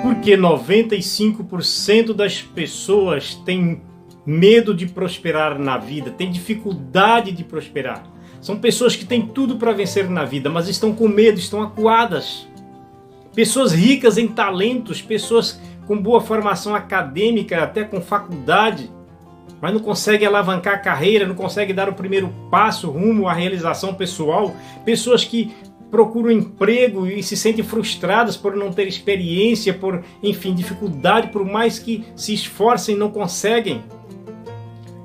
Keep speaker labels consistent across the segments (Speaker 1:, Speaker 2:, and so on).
Speaker 1: Porque 95% das pessoas têm medo de prosperar na vida, têm dificuldade de prosperar. São pessoas que têm tudo para vencer na vida, mas estão com medo, estão acuadas. Pessoas ricas em talentos, pessoas com boa formação acadêmica, até com faculdade, mas não conseguem alavancar a carreira, não conseguem dar o primeiro passo rumo à realização pessoal. Pessoas que procuram emprego e se sentem frustradas por não ter experiência, por, enfim, dificuldade, por mais que se esforcem, não conseguem.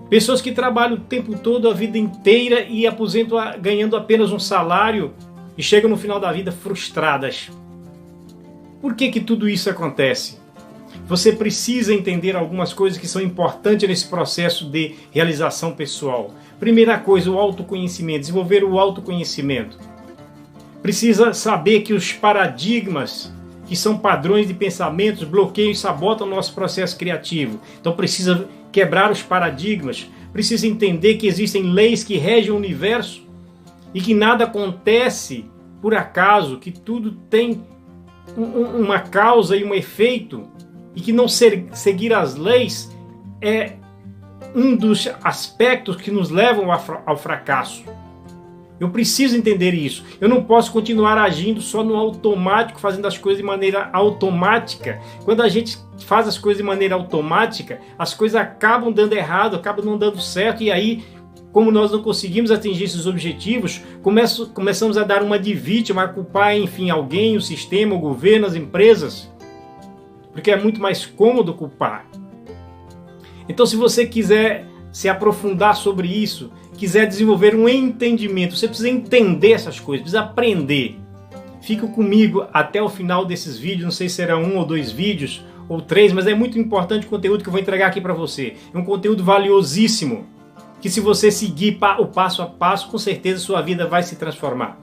Speaker 1: Pessoas que trabalham o tempo todo, a vida inteira e aposentam ganhando apenas um salário e chegam no final da vida frustradas. Por que tudo isso acontece? Você precisa entender algumas coisas que são importantes nesse processo de realização pessoal. Primeira coisa, o autoconhecimento, desenvolver o autoconhecimento. Precisa saber que os paradigmas, que são padrões de pensamentos, bloqueiam e sabotam o nosso processo criativo. Então precisa quebrar os paradigmas, precisa entender que existem leis que regem o universo e que nada acontece por acaso, que tudo tem uma causa e um efeito, e que não seguir as leis é um dos aspectos que nos levam ao fracasso. Eu preciso entender isso. Eu não posso continuar agindo só no automático, fazendo as coisas de maneira automática. Quando a gente faz as coisas de maneira automática, as coisas acabam dando errado, acabam não dando certo, e aí, como nós não conseguimos atingir esses objetivos, começamos a dar uma de vítima, a culpar, enfim, alguém, o sistema, o governo, as empresas, porque é muito mais cômodo culpar. Então, se você quiser se aprofundar sobre isso, quiser desenvolver um entendimento, você precisa entender essas coisas, precisa aprender. Fica comigo até o final desses vídeos, não sei se será 1 ou 2 vídeos, ou 3, mas é muito importante o conteúdo que eu vou entregar aqui para você. É um conteúdo valiosíssimo, que se você seguir o passo a passo, com certeza sua vida vai se transformar.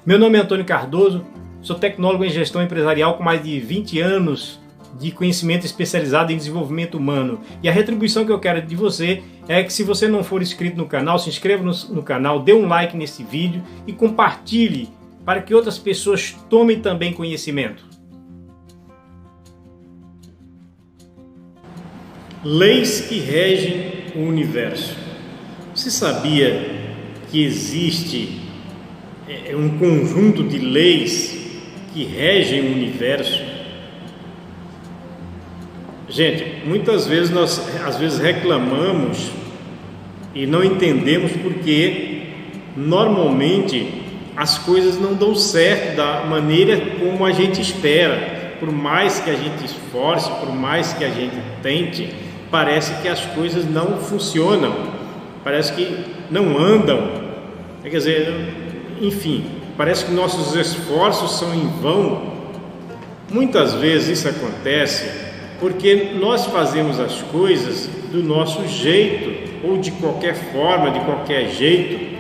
Speaker 1: Meu nome é Antônio Cardoso, sou tecnólogo em gestão empresarial com mais de 20 anos de conhecimento especializado em desenvolvimento humano. E a retribuição que eu quero de você é que, se você não for inscrito no canal, se inscreva no canal, dê um like nesse vídeo e compartilhe para que outras pessoas tomem também conhecimento. Leis que regem o universo. Você sabia que existe um conjunto de leis que regem o universo? Gente, muitas vezes nós reclamamos e não entendemos porque normalmente as coisas não dão certo da maneira como a gente espera. Por mais que a gente esforce, por mais que a gente tente, parece que as coisas não funcionam, parece que não andam. Quer dizer, enfim, parece que nossos esforços são em vão. Muitas vezes isso acontece porque nós fazemos as coisas do nosso jeito, ou de qualquer forma, de qualquer jeito,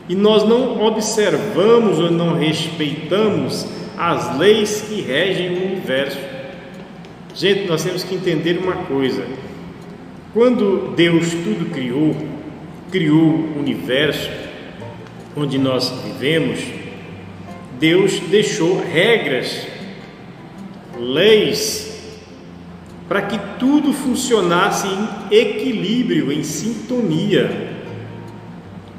Speaker 1: e nós não observamos ou não respeitamos as leis que regem o universo. Gente, nós temos que entender uma coisa: quando Deus tudo criou o universo onde nós vivemos, Deus deixou regras, leis, para que tudo funcionasse em equilíbrio, em sintonia.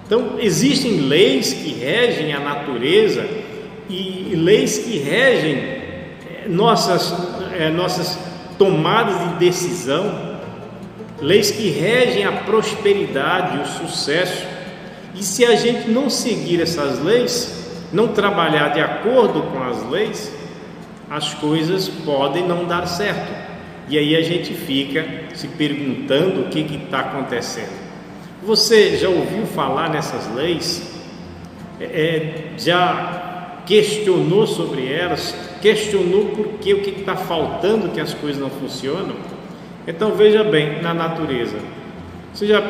Speaker 1: Então, existem leis que regem a natureza e leis que regem nossas tomadas de decisão, leis que regem a prosperidade, o sucesso. E se a gente não seguir essas leis, não trabalhar de acordo com as leis, as coisas podem não dar certo. E aí a gente fica se perguntando o que está acontecendo. Você já ouviu falar nessas leis? Já questionou sobre elas? Questionou por quê? O que está faltando, que as coisas não funcionam? Então veja bem, na natureza, você já,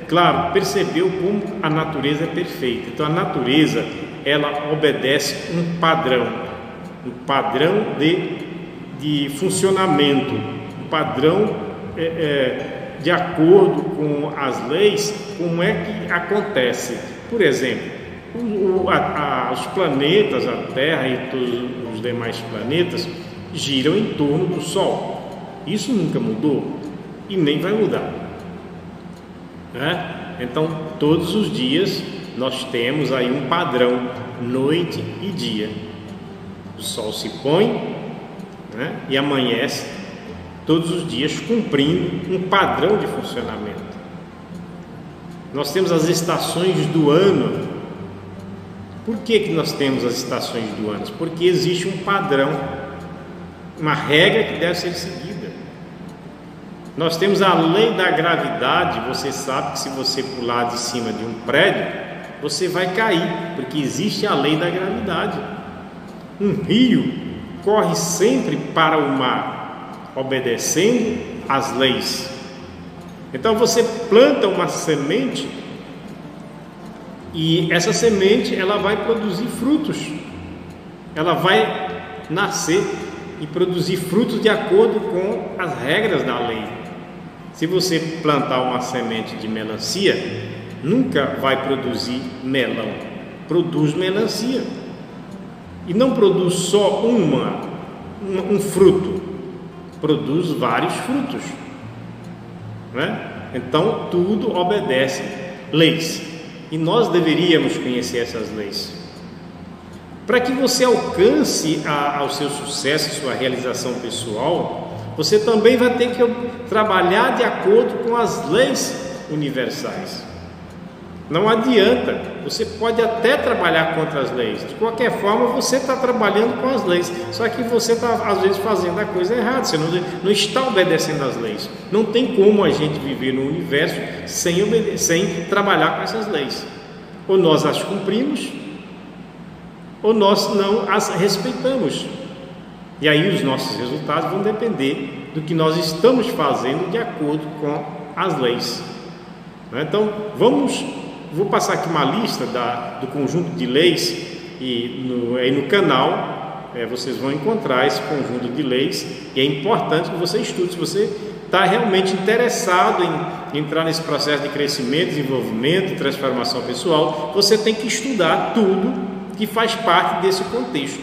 Speaker 1: claro, percebeu como a natureza é perfeita. Então a natureza, ela obedece um padrão de funcionamento, um padrão de acordo com as leis. Como é que acontece? Por exemplo, os planetas, a Terra e todos os demais planetas giram em torno do Sol. Isso nunca mudou e nem vai mudar, né? Então, todos os dias nós temos aí um padrão, noite e dia. O Sol se põe, né, e amanhece, todos os dias cumprindo um padrão de funcionamento. Nós temos as estações do ano. Por que nós temos as estações do ano? Porque existe um padrão, uma regra que deve ser seguida. Nós temos a lei da gravidade. Você sabe que se você pular de cima de um prédio, você vai cair, porque existe a lei da gravidade. Um rio corre sempre para o mar, obedecendo às leis. Então você planta uma semente e essa semente ela vai produzir frutos. Ela vai nascer e produzir frutos de acordo com as regras da lei. Se você plantar uma semente de melancia, nunca vai produzir melão. Produz melancia. E não produz só um fruto, produz vários frutos, né? Então tudo obedece leis e nós deveríamos conhecer essas leis. Para que você alcance ao seu sucesso, sua realização pessoal, você também vai ter que trabalhar de acordo com as leis universais. Não adianta, você pode até trabalhar contra as leis, de qualquer forma você está trabalhando com as leis, só que você está às vezes fazendo a coisa errada, você não está obedecendo às leis. Não tem como a gente viver no universo sem trabalhar com essas leis. Ou nós as cumprimos, ou nós não as respeitamos. E aí os nossos resultados vão depender do que nós estamos fazendo de acordo com as leis. Então, vou passar aqui uma lista do conjunto de leis e aí no canal vocês vão encontrar esse conjunto de leis e é importante que você estude. Se você está realmente interessado em entrar nesse processo de crescimento, desenvolvimento e transformação pessoal, você tem que estudar tudo que faz parte desse contexto.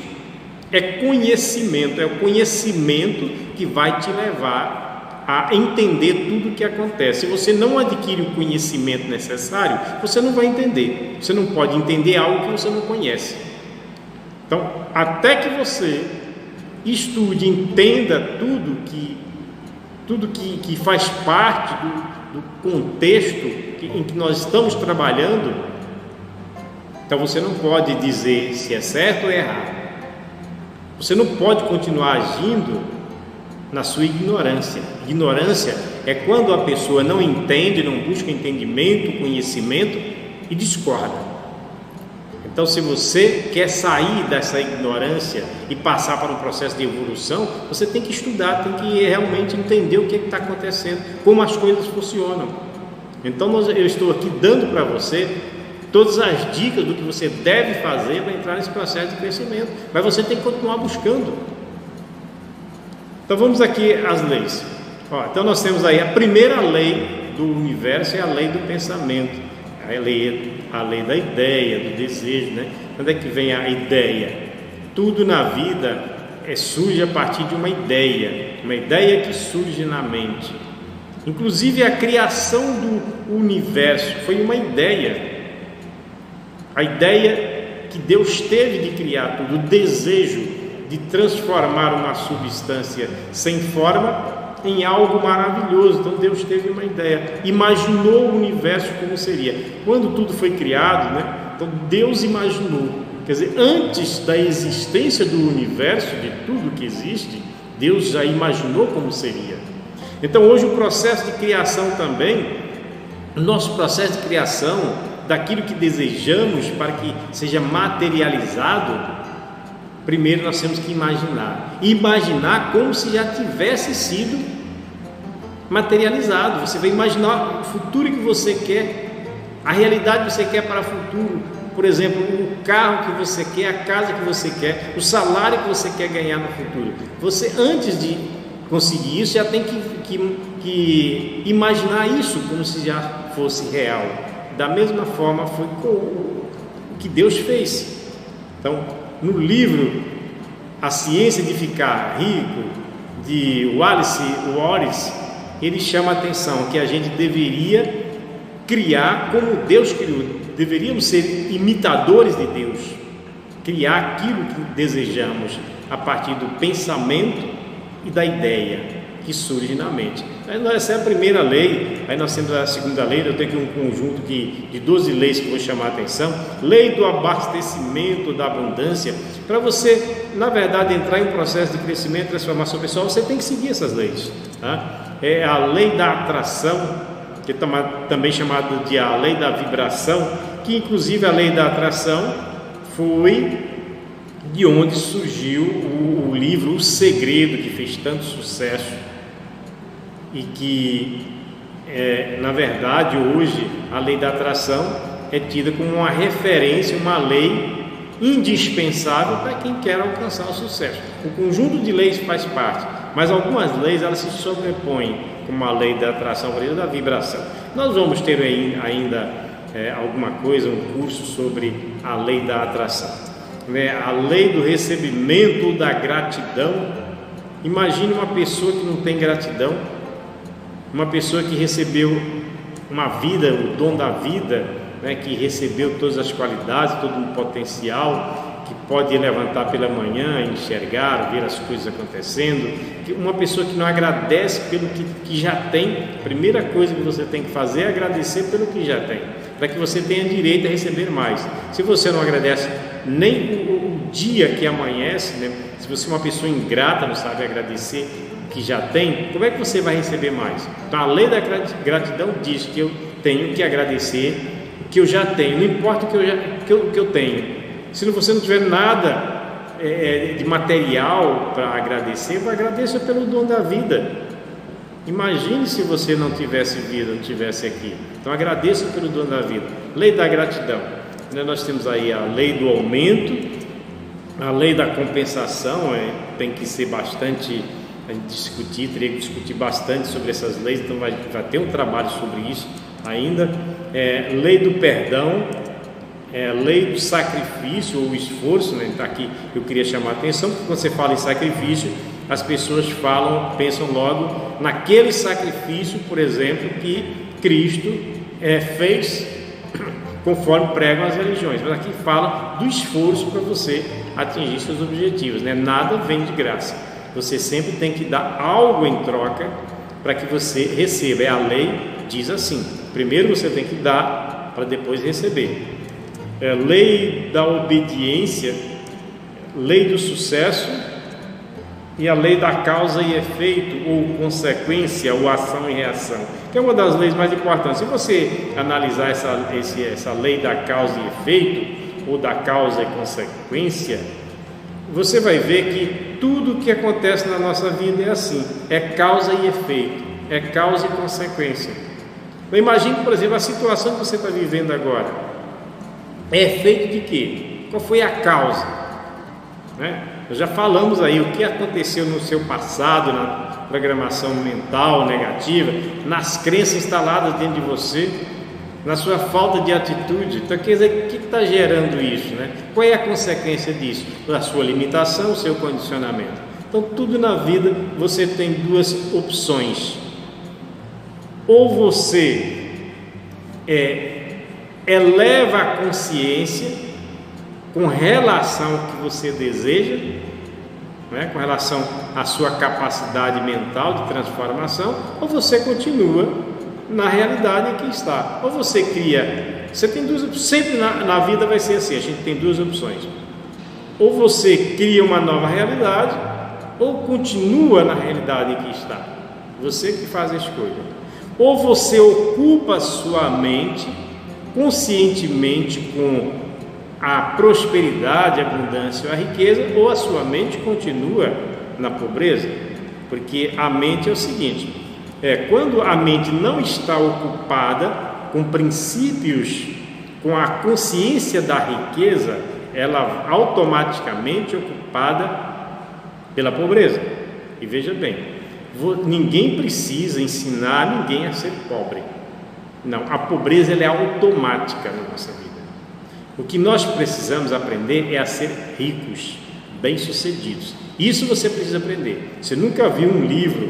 Speaker 1: É o conhecimento que vai te levar a entender tudo o que acontece. Se você não adquire o conhecimento necessário, você não vai entender. Você não pode entender algo que você não conhece. Então, até que você estude, entenda tudo que faz parte do contexto em que nós estamos trabalhando, então você não pode dizer se é certo ou errado. Você não pode continuar agindo na sua ignorância. Ignorância é quando a pessoa não entende, não busca entendimento, conhecimento e discorda. Então, se você quer sair dessa ignorância e passar para um processo de evolução, você tem que estudar, tem que realmente entender o que está acontecendo, como as coisas funcionam. Então, eu estou aqui dando para você todas as dicas do que você deve fazer para entrar nesse processo de crescimento, mas você tem que continuar buscando. Então vamos aqui às leis. Então nós temos aí a primeira lei do universo, é a lei do pensamento, a lei da ideia, do desejo, né? Onde é que vem a ideia? Tudo na vida surge a partir de uma ideia que surge na mente. Inclusive a criação do universo foi uma ideia. A ideia que Deus teve de criar tudo, o desejo de transformar uma substância sem forma em algo maravilhoso. Então Deus teve uma ideia, imaginou o universo como seria. Quando tudo foi criado, né? Então Deus imaginou, quer dizer, antes da existência do universo, de tudo que existe, Deus já imaginou como seria. Então hoje o processo de criação também, o nosso processo de criação daquilo que desejamos para que seja materializado, primeiro nós temos que imaginar como se já tivesse sido materializado. Você vai imaginar o futuro que você quer, a realidade que você quer para o futuro. Por exemplo, o carro que você quer, a casa que você quer, o salário que você quer ganhar no futuro. Você, antes de conseguir isso, já tem que imaginar isso como se já fosse real. Da mesma forma foi o que Deus fez. Então, no livro A Ciência de Ficar Rico, de Wallace Wattles, ele chama a atenção que a gente deveria criar como Deus criou. Deveríamos ser imitadores de Deus, criar aquilo que desejamos a partir do pensamento e da ideia que surge na mente. Essa é a primeira lei. Aí nós temos a segunda lei. Eu tenho aqui um conjunto de 12 leis que eu vou chamar a atenção. Lei do abastecimento da abundância. Para você, na verdade, entrar em um processo de crescimento e transformação pessoal, você tem que seguir essas leis, tá? É a lei da atração, que é também chamada de a lei da vibração, que inclusive a lei da atração foi de onde surgiu o livro O Segredo, que fez tanto sucesso e que, na verdade, hoje a lei da atração é tida como uma referência, uma lei indispensável para quem quer alcançar o sucesso. O conjunto de leis faz parte, mas algumas leis elas se sobrepõem, como a lei da atração, a lei da vibração. Nós vamos ter ainda alguma coisa, um curso sobre a lei da atração. A lei do recebimento ou da gratidão. Imagine uma pessoa que não tem gratidão, uma pessoa que recebeu uma vida, o dom da vida, que recebeu todas as qualidades, todo um potencial, que pode levantar pela manhã, enxergar, ver as coisas acontecendo. Uma pessoa que não agradece pelo que já tem. A primeira coisa que você tem que fazer é agradecer pelo que já tem, para que você tenha direito a receber mais. Se você não agradece nem o dia que amanhece, se você é uma pessoa ingrata, não sabe agradecer o que já tem, como é que você vai receber mais? Então a lei da gratidão diz que eu tenho que agradecer o que eu já tenho, não importa o que eu tenho. Se você não tiver nada de material para agradecer, agradeça pelo dom da vida. Imagine se você não tivesse vida, não tivesse aqui. Então agradeça pelo dom da vida. Lei da gratidão. Nós temos aí a lei do aumento, a lei da compensação. Tem que ser bastante teria que discutir bastante sobre essas leis. Então vai ter um trabalho sobre isso ainda. Lei do perdão, lei do sacrifício ou esforço, Tá aqui, eu queria chamar a atenção, porque quando você fala em sacrifício, as pessoas pensam logo naquele sacrifício, por exemplo, que Cristo fez conforme pregam as religiões, mas aqui fala do esforço para você atingir seus objetivos, Nada vem de graça, você sempre tem que dar algo em troca para que você receba. A lei diz assim: primeiro você tem que dar para depois receber. Lei da obediência, lei do sucesso e a lei da causa e efeito, ou consequência, ou ação e reação, que é uma das leis mais importantes. Se você analisar essa lei da causa e efeito, ou da causa e consequência, você vai ver que tudo que acontece na nossa vida é assim, é causa e efeito, é causa e consequência. Então, imagine, por exemplo, a situação que você está vivendo agora é efeito de quê? Qual foi a causa? Nós já falamos aí o que aconteceu no seu passado, na programação mental negativa, nas crenças instaladas dentro de você, na sua falta de atitude. Então, quer dizer, o que está gerando isso? Qual é a consequência disso? A sua limitação, o seu condicionamento. Então, tudo na vida você tem duas opções: ou você eleva a consciência com relação ao que você deseja, com relação à sua capacidade mental de transformação, ou você continua na realidade em que está. Ou você cria, você tem duas opções, sempre na vida vai ser assim, a gente tem duas opções: ou você cria uma nova realidade, ou continua na realidade em que está. Você que faz a escolha. Ou você ocupa sua mente conscientemente com a prosperidade, a abundância ou a riqueza, ou a sua mente continua na pobreza. Porque a mente é o seguinte: quando a mente não está ocupada com princípios, com a consciência da riqueza, ela automaticamente é ocupada pela pobreza. E veja bem, ninguém precisa ensinar ninguém a ser pobre. Não, a pobreza ela é automática na nossa vida. O que nós precisamos aprender é a ser ricos, bem-sucedidos. Isso você precisa aprender. Você nunca viu um livro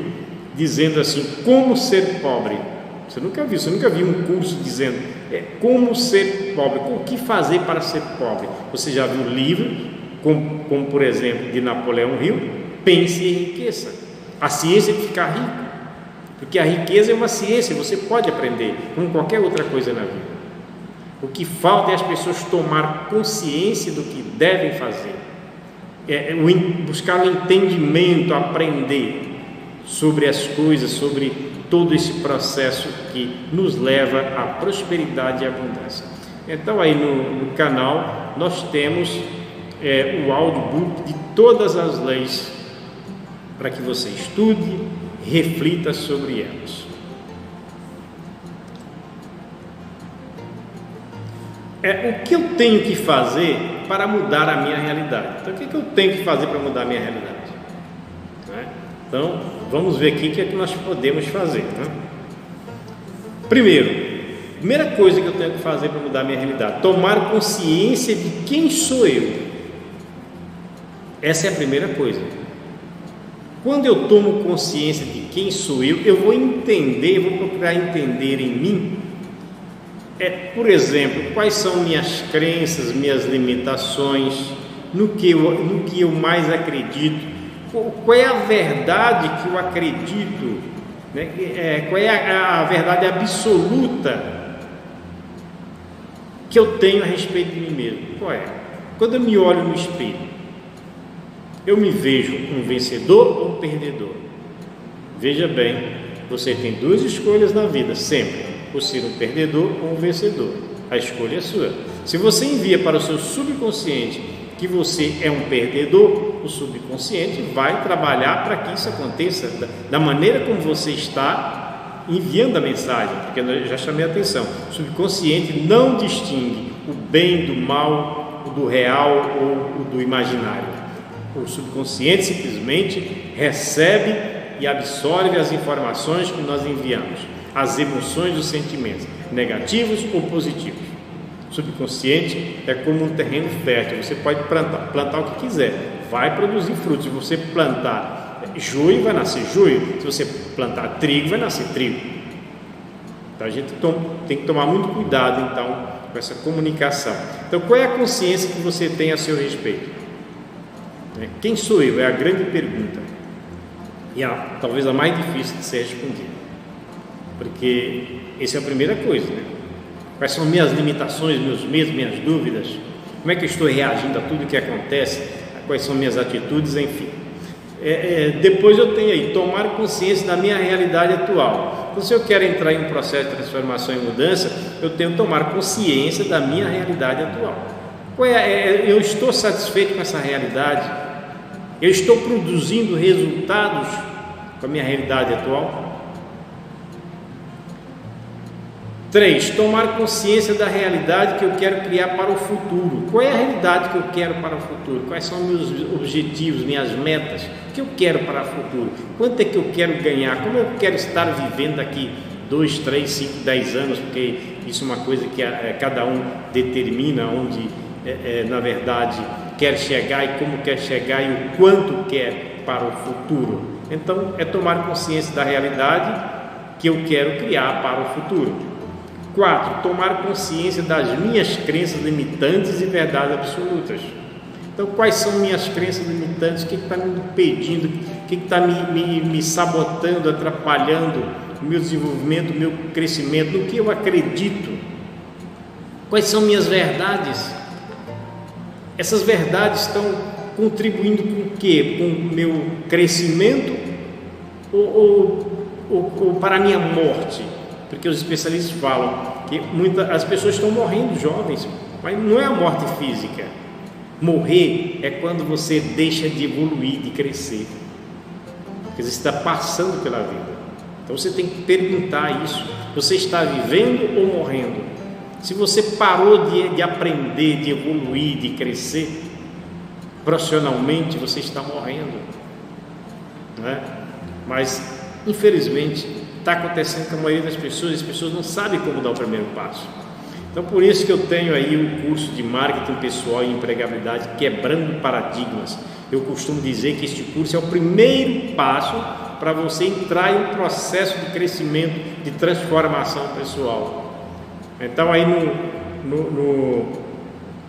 Speaker 1: dizendo assim, como ser pobre. Você nunca viu um curso dizendo como ser pobre, o que fazer para ser pobre. Você já viu um livro, como por exemplo, de Napoleão Hill, Pense e Enriqueça. A ciência de ficar rico. Porque a riqueza é uma ciência, você pode aprender, como qualquer outra coisa na vida. O que falta é as pessoas tomar consciência do que devem fazer. Buscar o entendimento, aprender sobre as coisas, sobre todo esse processo que nos leva à prosperidade e abundância. Então aí no canal nós temos o audiobook de todas as leis para que você estude, reflita sobre elas. O que eu tenho que fazer para mudar a minha realidade? Então, o que eu tenho que fazer para mudar a minha realidade? Então, vamos ver aqui o que é que nós podemos fazer. Primeira coisa que eu tenho que fazer para mudar a minha realidade: tomar consciência de quem sou eu. Essa é a primeira coisa. Quando eu tomo consciência de quem sou eu vou entender, vou procurar entender em mim, por exemplo, quais são minhas crenças, minhas limitações, no que eu mais acredito, qual é a verdade que eu acredito, qual é a verdade absoluta que eu tenho a respeito de mim mesmo. Qual é? Quando eu me olho no espelho, eu me vejo um vencedor ou um perdedor? Veja bem, você tem duas escolhas na vida, sempre: ou ser um perdedor ou um vencedor. A escolha é sua. Se você envia para o seu subconsciente que você é um perdedor, o subconsciente vai trabalhar para que isso aconteça da maneira como você está enviando a mensagem, porque eu já chamei a atenção, o subconsciente não distingue o bem do mal, o do real ou o do imaginário. O subconsciente simplesmente recebe e absorve as informações que nós enviamos, as emoções, os sentimentos, negativos ou positivos. O subconsciente é como um terreno fértil, você pode plantar o que quiser, vai produzir frutos. Se você plantar joio, vai nascer joio. Se você plantar trigo, vai nascer trigo. Então a gente tem que tomar muito cuidado então com essa comunicação. Então, qual é a consciência que você tem a seu respeito? Quem sou eu? É a grande pergunta, e talvez a mais difícil de ser respondida, porque essa é a primeira coisa, Quais são minhas limitações, meus medos, minhas dúvidas? Como é que eu estou reagindo a tudo que acontece? Quais são minhas atitudes? Enfim. Depois eu tenho aí, tomar consciência da minha realidade atual. Então, se eu quero entrar em um processo de transformação e mudança, eu tenho que tomar consciência da minha realidade atual. Eu estou satisfeito com essa realidade? Eu estou produzindo resultados com a minha realidade atual? 3. Tomar consciência da realidade que eu quero criar para o futuro. Qual é a realidade que eu quero para o futuro? Quais são meus objetivos, minhas metas? O que eu quero para o futuro? Quanto é que eu quero ganhar? Como eu quero estar vivendo daqui 2, 3, 5, 10 anos? Porque isso é uma coisa que cada um determina onde, na verdade, quer chegar e como quer chegar e o quanto quer para o futuro. Então, é tomar consciência da realidade que eu quero criar para o futuro. 4. Tomar consciência das minhas crenças limitantes e verdades absolutas. Então, quais são minhas crenças limitantes? O que está me impedindo? O que está me sabotando, atrapalhando o meu desenvolvimento, o meu crescimento? No que eu acredito? Quais são minhas verdades? Essas verdades estão contribuindo com o quê? Com o meu crescimento ou para a minha morte? Porque os especialistas falam que as pessoas estão morrendo jovens, mas não é a morte física. Morrer é quando você deixa de evoluir, de crescer, porque você está passando pela vida. Então você tem que perguntar isso: você está vivendo ou morrendo? Se você parou de aprender, de evoluir, de crescer profissionalmente, você está morrendo, não é? Mas infelizmente está acontecendo com a maioria das pessoas, as pessoas não sabem como dar o primeiro passo. Então, por isso que eu tenho aí o curso de marketing pessoal e empregabilidade, quebrando paradigmas. Eu costumo dizer que este curso é o primeiro passo para você entrar em um processo de crescimento, de transformação pessoal. Então, aí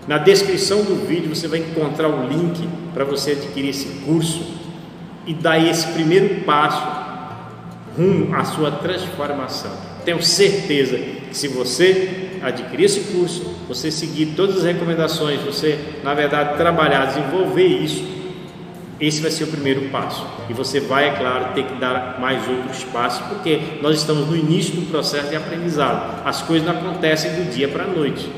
Speaker 1: na descrição do vídeo você vai encontrar o link para você adquirir esse curso e dar esse primeiro passo rumo à sua transformação. Tenho certeza que se você adquirir esse curso, você seguir todas as recomendações, você, na verdade, trabalhar, desenvolver isso, esse vai ser o primeiro passo. E você vai, é claro, ter que dar mais outros passos, porque nós estamos no início do processo de aprendizado. As coisas não acontecem do dia para a noite.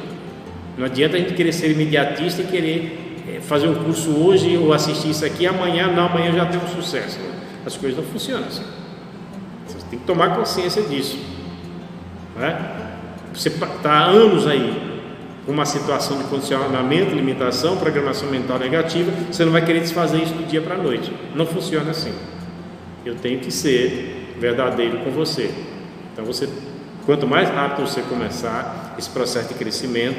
Speaker 1: Não adianta a gente querer ser imediatista e querer fazer um curso hoje ou assistir isso aqui, amanhã eu já tenho um sucesso. As coisas não funcionam assim. Você tem que tomar consciência disso. Não é? Você está há anos aí com uma situação de condicionamento, limitação, programação mental negativa, você não vai querer desfazer isso do dia para a noite. Não funciona assim. Eu tenho que ser verdadeiro com você. Então quanto mais rápido você começar esse processo de crescimento,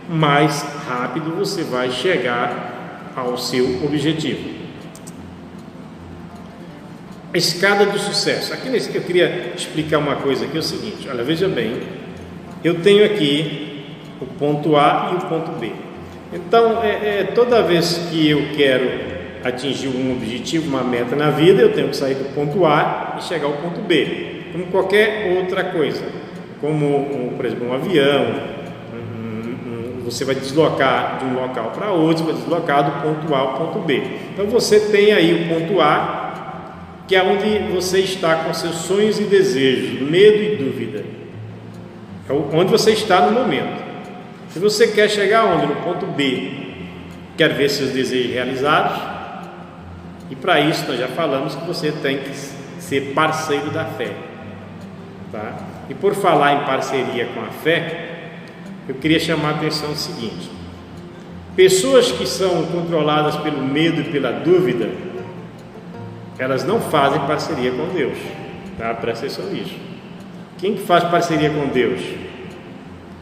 Speaker 1: mais rápido você vai chegar ao seu objetivo. A escada do sucesso. Aqui eu queria explicar uma coisa aqui, é o seguinte, olha, veja bem, eu tenho aqui o ponto A e o ponto B. Então, toda vez que eu quero atingir um objetivo, uma meta na vida, eu tenho que sair do ponto A e chegar ao ponto B, como qualquer outra coisa, como, por exemplo, um avião. Você vai deslocar de um local para outro, vai deslocar do ponto A ao ponto B. Então você tem aí o ponto A, que é onde você está com seus sonhos e desejos, medo e dúvida. É onde você está no momento. Se você quer chegar onde? No ponto B, quer ver seus desejos realizados, e para isso nós já falamos que você tem que ser parceiro da fé. Tá? E por falar em parceria com a fé, eu queria chamar a atenção do seguinte: pessoas que são controladas pelo medo e pela dúvida, elas não fazem parceria com Deus, tá? Presta atenção nisso. Quem que faz parceria com Deus?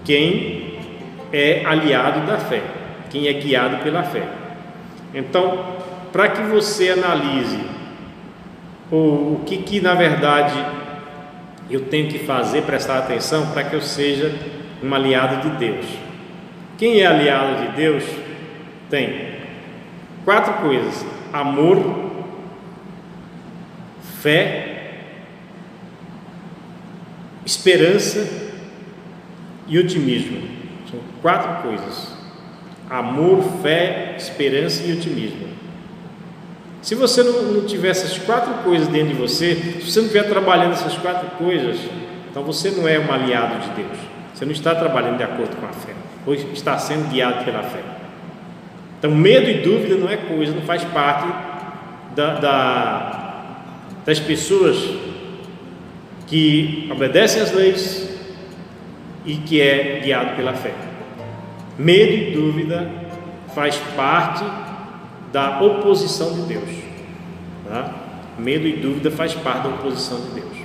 Speaker 1: Quem é aliado da fé, quem é guiado pela fé. Então, para que você analise o que na verdade eu tenho que fazer, prestar atenção para que eu seja um aliado de Deus. Quem é aliado de Deus tem 4 coisas: amor, fé, esperança e otimismo. São 4 coisas: amor, fé, esperança e otimismo. Se você não tiver essas 4 coisas dentro de você, se você não estiver trabalhando essas 4 coisas, então você não é um aliado de Deus. Você não está trabalhando de acordo com a fé, ou está sendo guiado pela fé. Então, medo e dúvida não é coisa, não faz parte das pessoas que obedecem às leis e que é guiado pela fé. Medo e dúvida faz parte da oposição de Deus. Tá? Medo e dúvida faz parte da oposição de Deus.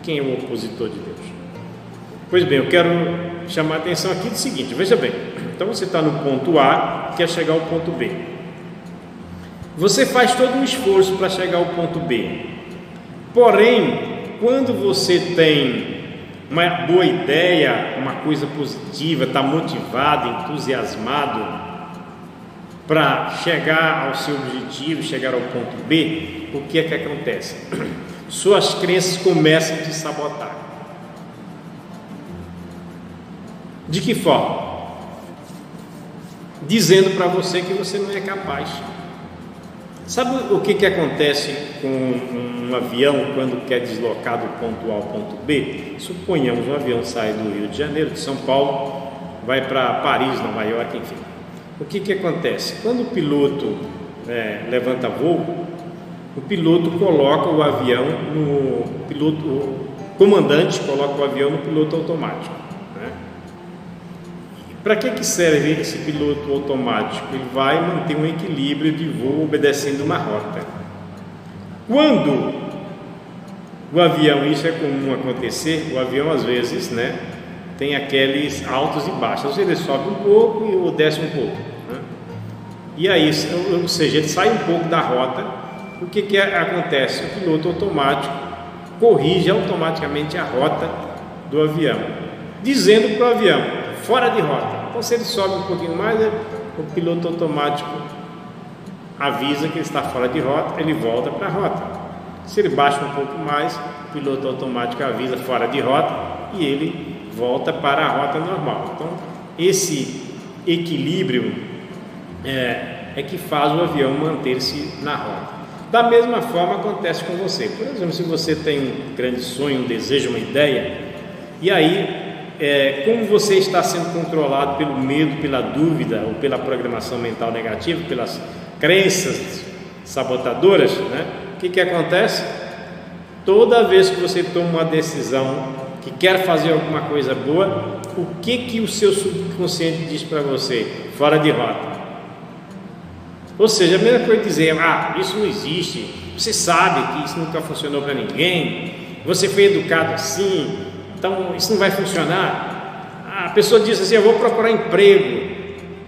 Speaker 1: Quem é o opositor de Deus? Pois bem, eu quero chamar a atenção aqui do seguinte, veja bem, então você está no ponto A, quer chegar ao ponto B. Você faz todo um esforço para chegar ao ponto B, porém, quando você tem uma boa ideia, uma coisa positiva, está motivado, entusiasmado para chegar ao seu objetivo, chegar ao ponto B, o que é que acontece? Suas crenças começam a te sabotar. De que forma? Dizendo para você que você não é capaz. Sabe o que acontece com um avião quando quer deslocar do ponto A ao ponto B? Suponhamos um avião sai do Rio de Janeiro, de São Paulo, vai para Paris, Nova York, enfim. O que acontece? Quando o piloto levanta voo, o piloto coloca o avião o comandante coloca o avião no piloto automático. Para que serve esse piloto automático? Ele vai manter um equilíbrio de voo obedecendo uma rota. Quando o avião, isso é comum acontecer, o avião às vezes, tem aqueles altos e baixos. Ele sobe um pouco ou desce um pouco, né? E aí, ou seja, ele sai um pouco da rota. O que acontece? O piloto automático corrige automaticamente a rota do avião, dizendo para o avião, fora de rota. Então, se ele sobe um pouquinho mais, o piloto automático avisa que ele está fora de rota, ele volta para a rota. Se ele baixa um pouco mais, o piloto automático avisa fora de rota e ele volta para a rota normal. Então, esse equilíbrio é que faz o avião manter-se na rota. Da mesma forma acontece com você. Por exemplo, se você tem um grande sonho, um desejo, uma ideia, e aí, como você está sendo controlado pelo medo, pela dúvida ou pela programação mental negativa, pelas crenças sabotadoras, né? O que acontece? Toda vez que você toma uma decisão que quer fazer alguma coisa boa, o que o seu subconsciente diz para você? Fora de rota. Ou seja, a mesma coisa dizer, isso não existe, você sabe que isso nunca funcionou para ninguém, você foi educado assim, então isso não vai funcionar. A pessoa diz assim, eu vou procurar emprego,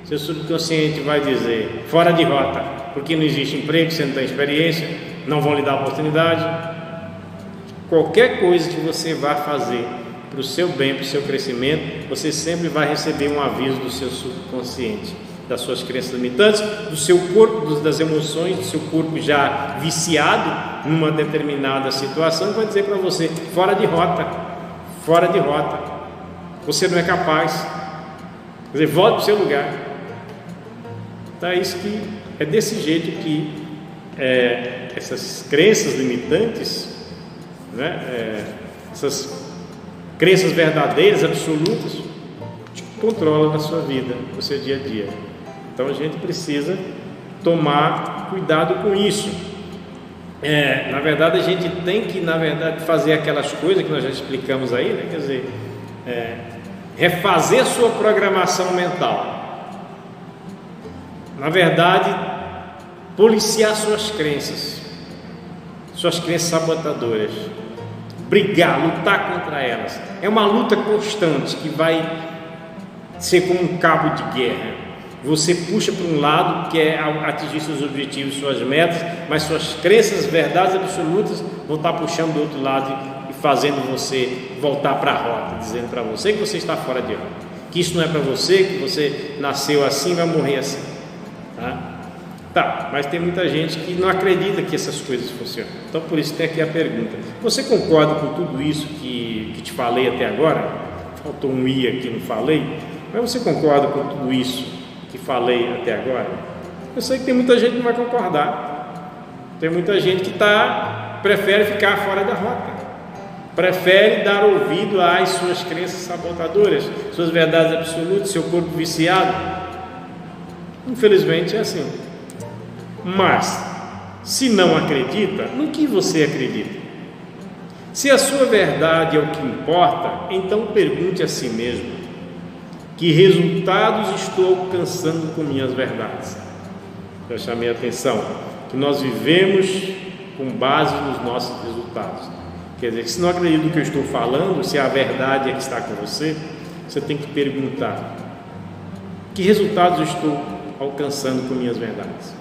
Speaker 1: seu subconsciente vai dizer, fora de rota, porque não existe emprego, você não tem experiência, não vão lhe dar oportunidade. Qualquer coisa que você vá fazer para o seu bem, para o seu crescimento, você sempre vai receber um aviso do seu subconsciente, das suas crenças limitantes, do seu corpo, das emoções, do seu corpo já viciado numa determinada situação, vai dizer para você, fora de rota, você não é capaz, quer dizer, volte para o seu lugar. Então é desse jeito que essas crenças limitantes, né, essas crenças verdadeiras, absolutas, te controlam na sua vida, no seu dia a dia. Então a gente precisa tomar cuidado com isso. Na verdade a gente tem que, fazer aquelas coisas que nós já explicamos aí, né? Quer dizer, refazer a sua programação mental. Na verdade, policiar suas crenças sabotadoras, brigar, lutar contra elas. É uma luta constante que vai ser como um cabo de guerra. Você puxa para um lado, que é atingir seus objetivos, suas metas, mas suas crenças, verdades absolutas vão estar puxando do outro lado e fazendo você voltar para a rota, dizendo para você que você está fora de rota, que isso não é para você, que você nasceu assim e vai morrer assim. Tá, mas tem muita gente que não acredita que essas coisas funcionam. Então por isso tem aqui a pergunta: você concorda com tudo isso que te falei até agora? Faltou um i aqui, não falei, mas você concorda com tudo isso que falei até agora? Eu sei que tem muita gente que não vai concordar. Tem muita gente que prefere ficar fora da rota, prefere dar ouvido às suas crenças sabotadoras, suas verdades absolutas, seu corpo viciado. Infelizmente é assim. Mas se não acredita, no que você acredita? Se a sua verdade é o que importa, então pergunte a si mesmo: que resultados estou alcançando com minhas verdades? Eu chamei a atenção que nós vivemos com base nos nossos resultados. Quer dizer, que se não acredita no que eu estou falando, se a verdade é que está com você, você tem que perguntar: que resultados estou alcançando com minhas verdades?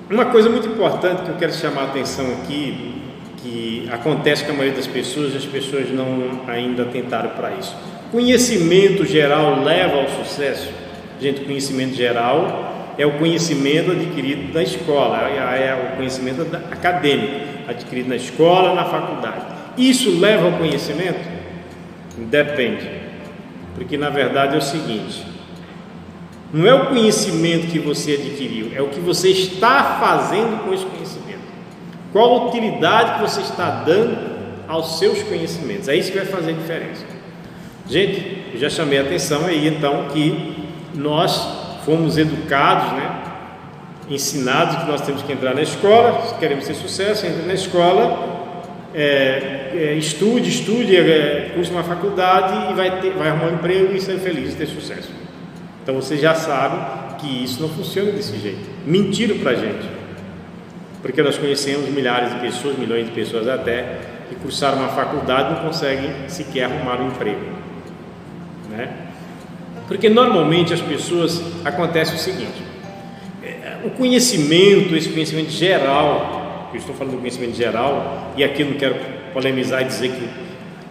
Speaker 1: Uma coisa muito importante que eu quero chamar a atenção aqui, que acontece com a maioria das pessoas, as pessoas não ainda tentaram para isso. Conhecimento geral leva ao sucesso? Gente, conhecimento geral é o conhecimento adquirido na escola, é o conhecimento acadêmico, adquirido na escola, na faculdade. Isso leva ao conhecimento? Depende, porque na verdade é o seguinte: não é o conhecimento que você adquiriu, é o que você está fazendo com esse conhecimento. Qual a utilidade que você está dando aos seus conhecimentos? É isso que vai fazer diferença. Gente, eu já chamei a atenção aí então que nós fomos educados, né? Ensinados que nós temos que entrar na escola, se queremos ter sucesso, entra na escola, estude, curse uma faculdade e vai arrumar um emprego e ser feliz e ter sucesso. Então você já sabe que isso não funciona desse jeito. Mentiram para a gente, porque nós conhecemos milhares de pessoas, milhões de pessoas até, que cursaram uma faculdade não conseguem sequer arrumar um emprego, né? Porque normalmente as pessoas, acontece o seguinte, o conhecimento, esse conhecimento geral, eu estou falando do conhecimento geral, e aqui eu não quero polemizar e dizer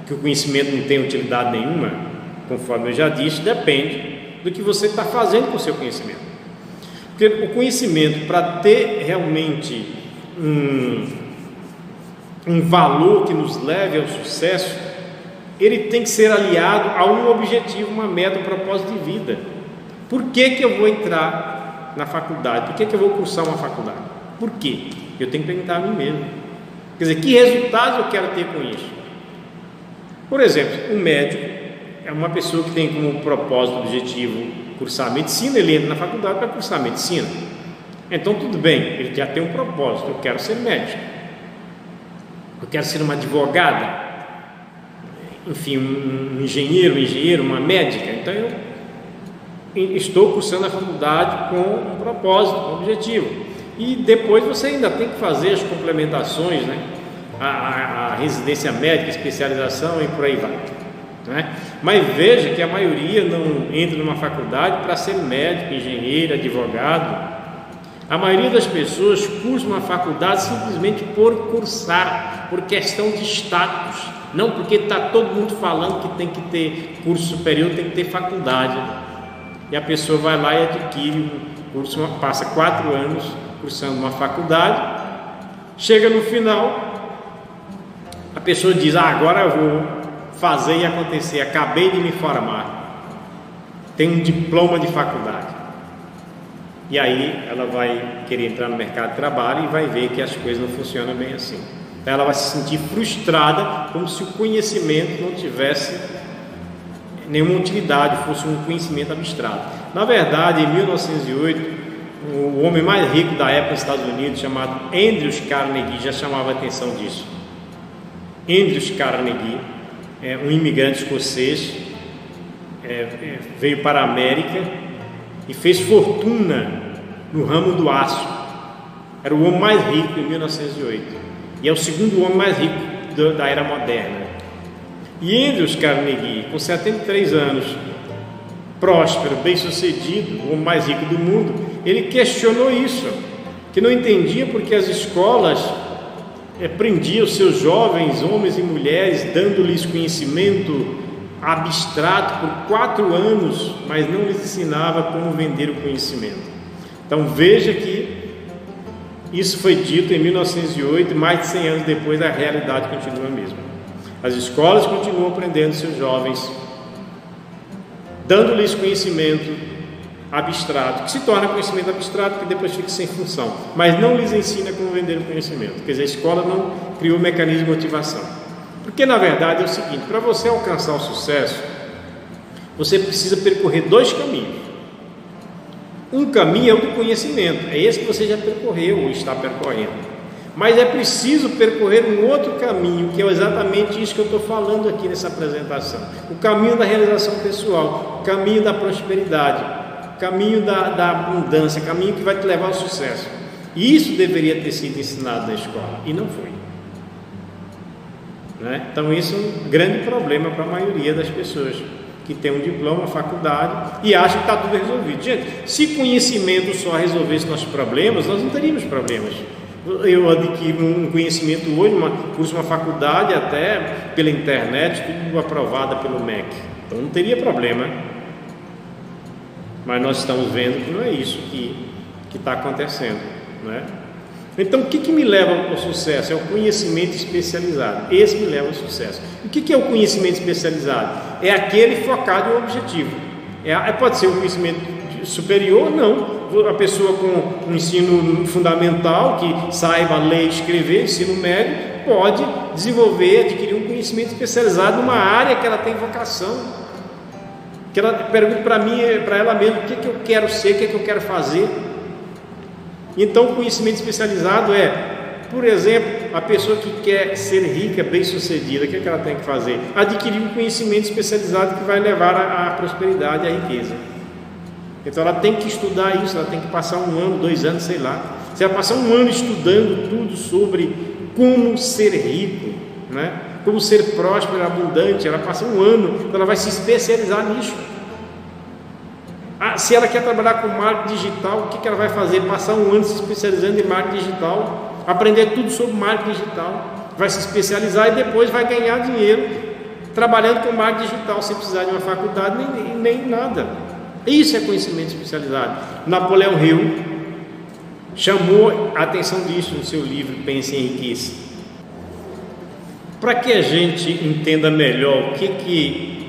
Speaker 1: que o conhecimento não tem utilidade nenhuma, conforme eu já disse, depende do que você está fazendo com o seu conhecimento. Porque o conhecimento, para ter realmente um valor que nos leve ao sucesso, ele tem que ser aliado a um objetivo, uma meta, um propósito de vida. Por que eu vou entrar na faculdade? Por que eu vou cursar uma faculdade? Por quê? Eu tenho que perguntar a mim mesmo. Quer dizer, que resultados eu quero ter com isso? Por exemplo, um médico é uma pessoa que tem como propósito, objetivo, cursar medicina. Ele entra na faculdade para cursar medicina. Então tudo bem, ele já tem um propósito. Eu quero ser médico, eu quero ser uma advogada, enfim, um engenheiro, uma médica. Então eu estou cursando a faculdade com um propósito, um objetivo. E depois você ainda tem que fazer as complementações, né? A residência médica, especialização e por aí vai, né? Mas veja que a maioria não entra numa faculdade para ser médico, engenheiro, advogado. A maioria das pessoas cursa uma faculdade simplesmente por cursar, por questão de status, não porque está todo mundo falando que tem que ter curso superior, tem que ter faculdade. E a pessoa vai lá e adquire um curso, passa 4 anos cursando uma faculdade, chega no final, a pessoa diz: agora eu vou fazer e acontecer, acabei de me formar, tenho um diploma de faculdade. E aí ela vai querer entrar no mercado de trabalho e vai ver que as coisas não funcionam bem assim. Então ela vai se sentir frustrada, como se o conhecimento não tivesse nenhuma utilidade, fosse um conhecimento abstrato. Na verdade, em 1908, o homem mais rico da época nos Estados Unidos, chamado Andrew Carnegie, já chamava a atenção disso. Andrew Carnegie é um imigrante escocês, veio para a América e fez fortuna no ramo do aço. Era o homem mais rico em 1908 e é o segundo homem mais rico da era moderna. E Andrew Carnegie, com 73 anos, próspero, bem sucedido, o homem mais rico do mundo, ele questionou isso, que não entendia porque as escolas prendiam seus jovens, homens e mulheres, dando-lhes conhecimento abstrato por 4 anos, mas não lhes ensinava como vender o conhecimento. Então veja que isso foi dito em 1908, mais de 100 anos depois a realidade continua a mesma. As escolas continuam prendendo seus jovens, dando-lhes conhecimento abstrato, que se torna conhecimento abstrato, que depois fica sem função, mas não lhes ensina como vender o conhecimento. Quer dizer, a escola não criou mecanismo de motivação. Porque na verdade é o seguinte: para você alcançar o sucesso, você precisa percorrer 2 caminhos. Um caminho é o do conhecimento, é esse que você já percorreu ou está percorrendo. Mas é preciso percorrer um outro caminho, que é exatamente isso que eu estou falando aqui nessa apresentação: o caminho da realização pessoal, o caminho da prosperidade, o caminho da abundância, o caminho que vai te levar ao sucesso. E isso deveria ter sido ensinado na escola, e não foi, né? Então isso é um grande problema para a maioria das pessoas que tem um diploma, uma faculdade, e acham que está tudo resolvido. Gente, se conhecimento só resolvesse nossos problemas, nós não teríamos problemas. Eu adquiro um conhecimento hoje, curso uma faculdade até pela internet, tudo aprovada pelo MEC, então não teria problema. Mas nós estamos vendo que não é isso que está acontecendo, né? Então o que me leva ao sucesso? É o conhecimento especializado. Esse me leva ao sucesso. O que é o conhecimento especializado? É aquele focado em um objetivo. Pode ser um conhecimento superior, não. A pessoa com um ensino fundamental, que saiba ler e escrever, ensino médio, pode desenvolver, adquirir um conhecimento especializado numa área que ela tem vocação. Que ela pergunta para ela mesma: o que eu quero ser, o que eu quero fazer. Então o conhecimento especializado por exemplo, a pessoa que quer ser rica, bem sucedida, o que ela tem que fazer? Adquirir um conhecimento especializado que vai levar à prosperidade e à riqueza. Então ela tem que estudar isso, ela tem que passar 1 ano, 2 anos, sei lá. Se ela passar 1 ano estudando tudo sobre como ser rico, né? Como ser próspero, abundante. Ela passa um ano, ela vai se especializar nisso. Se ela quer trabalhar com marketing digital, o que ela vai fazer? Passar um ano se especializando em marketing digital, aprender tudo sobre marketing digital, vai se especializar e depois vai ganhar dinheiro trabalhando com marketing digital, sem precisar de uma faculdade nem nada. Isso é conhecimento especializado. Napoleão Hill chamou a atenção disso no seu livro Pense e Enriqueça. Para que a gente entenda melhor o que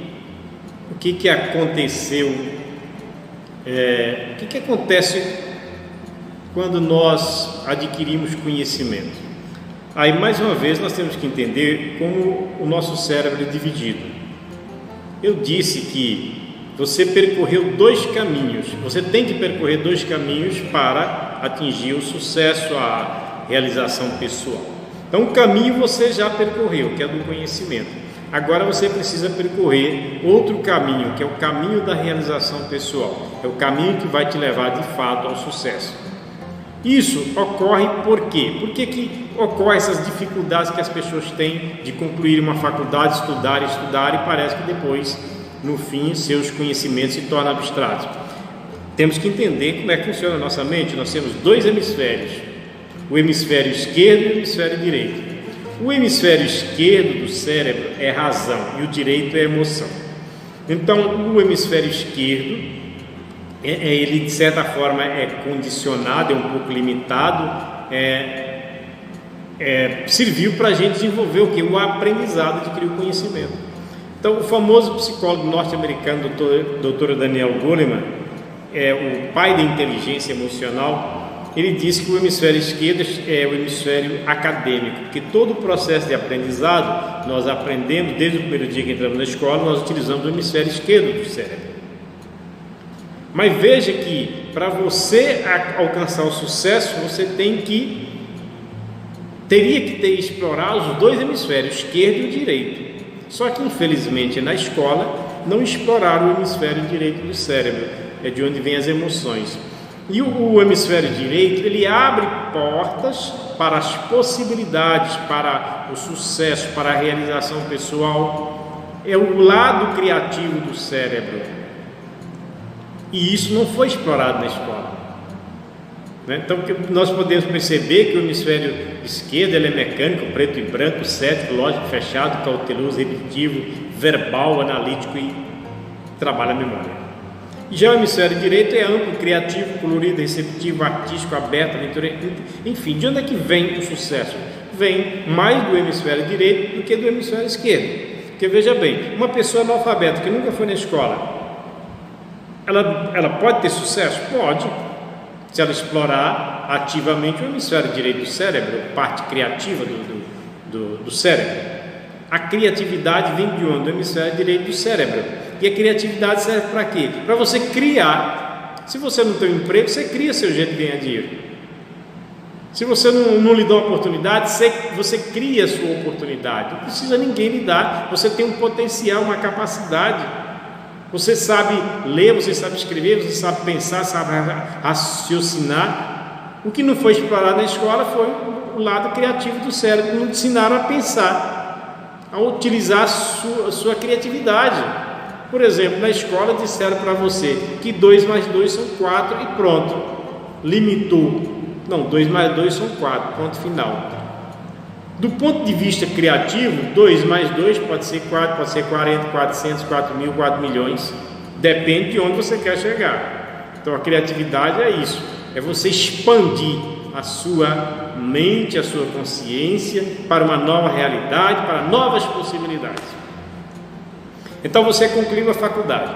Speaker 1: aconteceu, o que acontece quando nós adquirimos conhecimento. Aí, mais uma vez, nós temos que entender como o nosso cérebro é dividido. Eu disse que você percorreu 2 caminhos, você tem que percorrer 2 caminhos para atingir o sucesso, a realização pessoal. Então, um caminho você já percorreu, que é do conhecimento. Agora você precisa percorrer outro caminho, que é o caminho da realização pessoal. É o caminho que vai te levar de fato ao sucesso. Isso ocorre por quê? Por que ocorrem essas dificuldades que as pessoas têm de concluir uma faculdade, estudar e parece que depois, no fim, seus conhecimentos se tornam abstratos? Temos que entender como é que funciona a nossa mente. Nós temos 2 hemisférios, o hemisfério esquerdo e o hemisfério direito. O hemisfério esquerdo do cérebro é razão e o direito é emoção. Então, o hemisfério esquerdo, ele de certa forma é condicionado, é um pouco limitado, serviu para a gente desenvolver o que? O aprendizado, adquirir o conhecimento. Então, o famoso psicólogo norte-americano, Dr. Daniel Goleman, o pai da inteligência emocional, ele disse que o hemisfério esquerdo é o hemisfério acadêmico, porque todo o processo de aprendizado, nós aprendemos desde o primeiro dia que entramos na escola, nós utilizamos o hemisfério esquerdo do cérebro. Mas veja que para você alcançar o sucesso, você teria que ter explorado os 2 hemisférios, esquerdo e direito. Só que infelizmente na escola não exploraram o hemisfério direito do cérebro, é de onde vêm as emoções. E o hemisfério direito, ele abre portas para as possibilidades, para o sucesso, para a realização pessoal. É o lado criativo do cérebro. E isso não foi explorado na escola. Então, nós podemos perceber que o hemisfério esquerdo ele é mecânico, preto e branco, cético, lógico, fechado, cauteloso, repetitivo, verbal, analítico e trabalha a memória. E já o hemisfério direito é amplo, criativo, colorido, receptivo, artístico, aberto, aventureiro. Enfim, de onde é que vem o sucesso? Vem mais do hemisfério direito do que do hemisfério esquerdo. Porque veja bem, uma pessoa analfabeta que nunca foi na escola, ela pode ter sucesso? Pode, se ela explorar ativamente o hemisfério direito do cérebro, parte criativa do cérebro. A criatividade vem de onde? Do hemisfério direito do cérebro. E a criatividade serve para quê? Para você criar. Se você não tem um emprego, você cria seu jeito de ganhar dinheiro. Se você não lhe dá uma oportunidade, você cria a sua oportunidade. Não precisa ninguém lhe dar. Você tem um potencial, uma capacidade. Você sabe ler, você sabe escrever, você sabe pensar, sabe raciocinar. O que não foi explorado na escola foi o lado criativo do cérebro. Não te ensinaram a pensar, a utilizar a sua criatividade. Por exemplo, na escola disseram para você que 2 mais 2 são 4 e pronto, limitou. Não, 2 mais 2 são 4, ponto final. Do ponto de vista criativo, 2 mais 2 pode ser 4, pode ser 40, 400, 4 mil, 4 milhões, depende de onde você quer chegar. Então a criatividade é isso, é você expandir a sua mente, a sua consciência para uma nova realidade, para novas possibilidades. Então você concluiu a faculdade,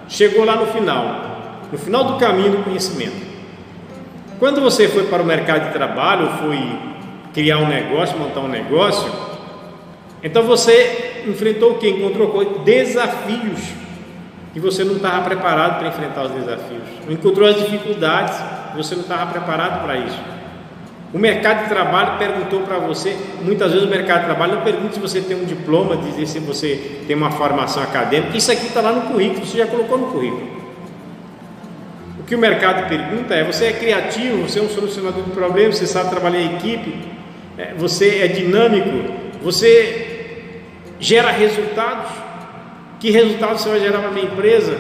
Speaker 1: chegou lá no final do caminho do conhecimento. Quando você foi para o mercado de trabalho, foi criar um negócio, montar um negócio, então você enfrentou o que? Encontrou desafios e você não estava preparado para enfrentar os desafios. Encontrou as dificuldades e você não estava preparado para isso. O mercado de trabalho perguntou para você, muitas vezes o mercado de trabalho não pergunta se você tem um diploma, dizer se você tem uma formação acadêmica, isso aqui está lá no currículo, você já colocou no currículo. O que o mercado pergunta é, você é criativo, você é um solucionador de problemas, você sabe trabalhar em equipe, você é dinâmico,
Speaker 2: Você gera resultados? Que resultados você vai gerar para a minha empresa?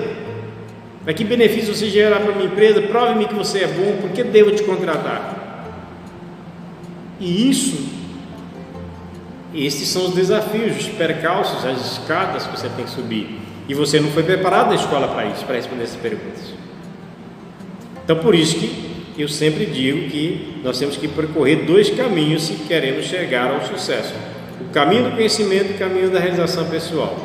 Speaker 2: Mas que benefício você gerar para a minha empresa? Prove-me que você é bom, por que devo te contratar? E esses são os desafios, os percalços, as escadas que você tem que subir. E você não foi preparado na escola para isso, para responder essas perguntas. Então, por isso que eu sempre digo que nós temos que percorrer dois caminhos se queremos chegar ao sucesso: o caminho do conhecimento e o caminho da realização pessoal.